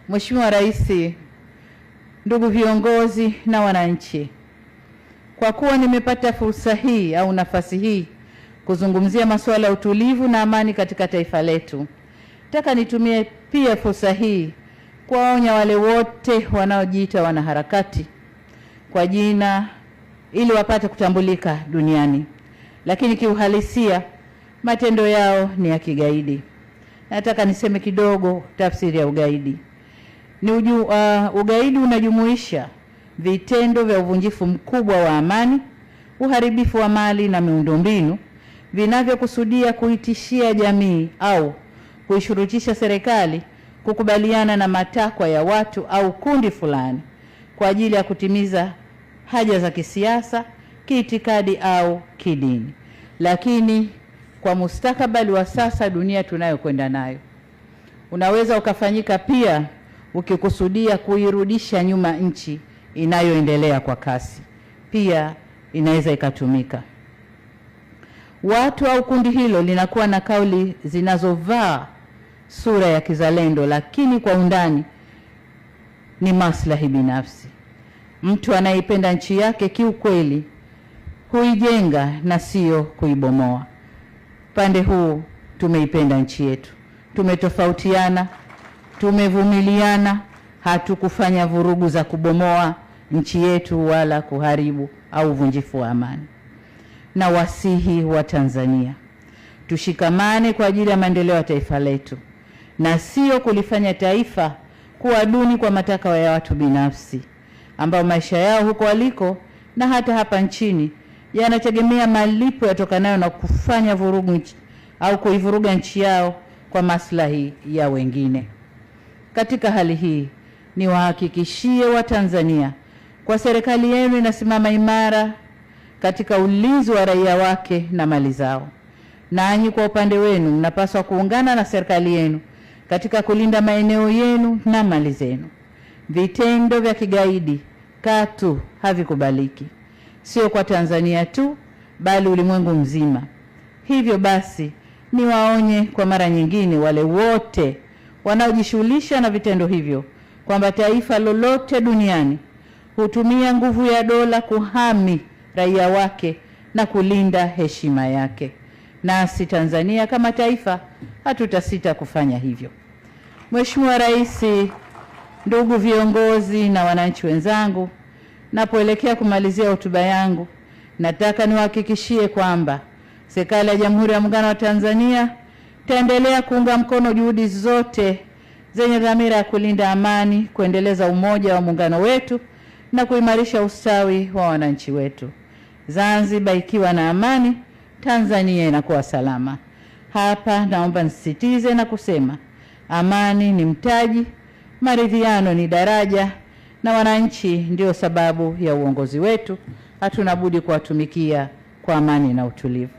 Mheshimiwa Rais, ndugu viongozi na wananchi, kwa kuwa nimepata fursa hii au nafasi hii kuzungumzia masuala ya utulivu na amani katika taifa letu, nataka nitumie pia fursa hii kuwaonya wale wote wanaojiita wanaharakati kwa jina ili wapate kutambulika duniani, lakini kiuhalisia matendo yao ni ya kigaidi. Nataka niseme kidogo tafsiri ya ugaidi. Ugaidi unajumuisha vitendo vya uvunjifu mkubwa wa amani, uharibifu wa mali na miundombinu vinavyokusudia kuitishia jamii au kuishurutisha serikali kukubaliana na matakwa ya watu au kundi fulani kwa ajili ya kutimiza haja za kisiasa, kiitikadi au kidini. Lakini kwa mustakabali wa sasa dunia tunayokwenda nayo, unaweza ukafanyika pia ukikusudia kuirudisha nyuma nchi inayoendelea kwa kasi. Pia inaweza ikatumika. Watu au kundi hilo linakuwa na kauli zinazovaa sura ya kizalendo, lakini kwa undani ni maslahi binafsi. Mtu anayeipenda nchi yake kiukweli huijenga na sio kuibomoa. Pande huu tumeipenda nchi yetu, tumetofautiana, tumevumiliana, hatukufanya vurugu za kubomoa nchi yetu wala kuharibu au uvunjifu wa amani. Na wasihi wa Tanzania, tushikamane kwa ajili ya maendeleo ya taifa letu na sio kulifanya taifa kuwa duni kwa matakwa ya watu binafsi ambao maisha yao huko waliko na hata hapa nchini yanategemea malipo yatokanayo na kufanya vurugu au kuivuruga nchi yao kwa maslahi ya wengine. Katika hali hii, niwahakikishie Watanzania kwa serikali yenu inasimama imara katika ulinzi wa raia wake na mali zao. Nanyi kwa upande wenu mnapaswa kuungana na serikali yenu katika kulinda maeneo yenu na mali zenu. Vitendo vya kigaidi katu havikubaliki, sio kwa Tanzania tu bali ulimwengu mzima. Hivyo basi niwaonye kwa mara nyingine wale wote wanaojishughulisha na vitendo hivyo kwamba taifa lolote duniani hutumia nguvu ya dola kuhami raia wake na kulinda heshima yake. Nasi Tanzania kama taifa hatutasita kufanya hivyo. Mheshimiwa Rais, ndugu viongozi na wananchi wenzangu, napoelekea kumalizia hotuba yangu, nataka niwahakikishie kwamba serikali ya Jamhuri ya Muungano wa Tanzania itaendelea kuunga mkono juhudi zote zenye dhamira ya kulinda amani, kuendeleza umoja wa muungano wetu na kuimarisha ustawi wa wananchi wetu. Zanzibar ikiwa na amani, Tanzania inakuwa salama. Hapa naomba nisisitize na kusema amani ni mtaji, maridhiano ni daraja, na wananchi ndio sababu ya uongozi wetu. Hatuna budi kuwatumikia kwa amani na utulivu.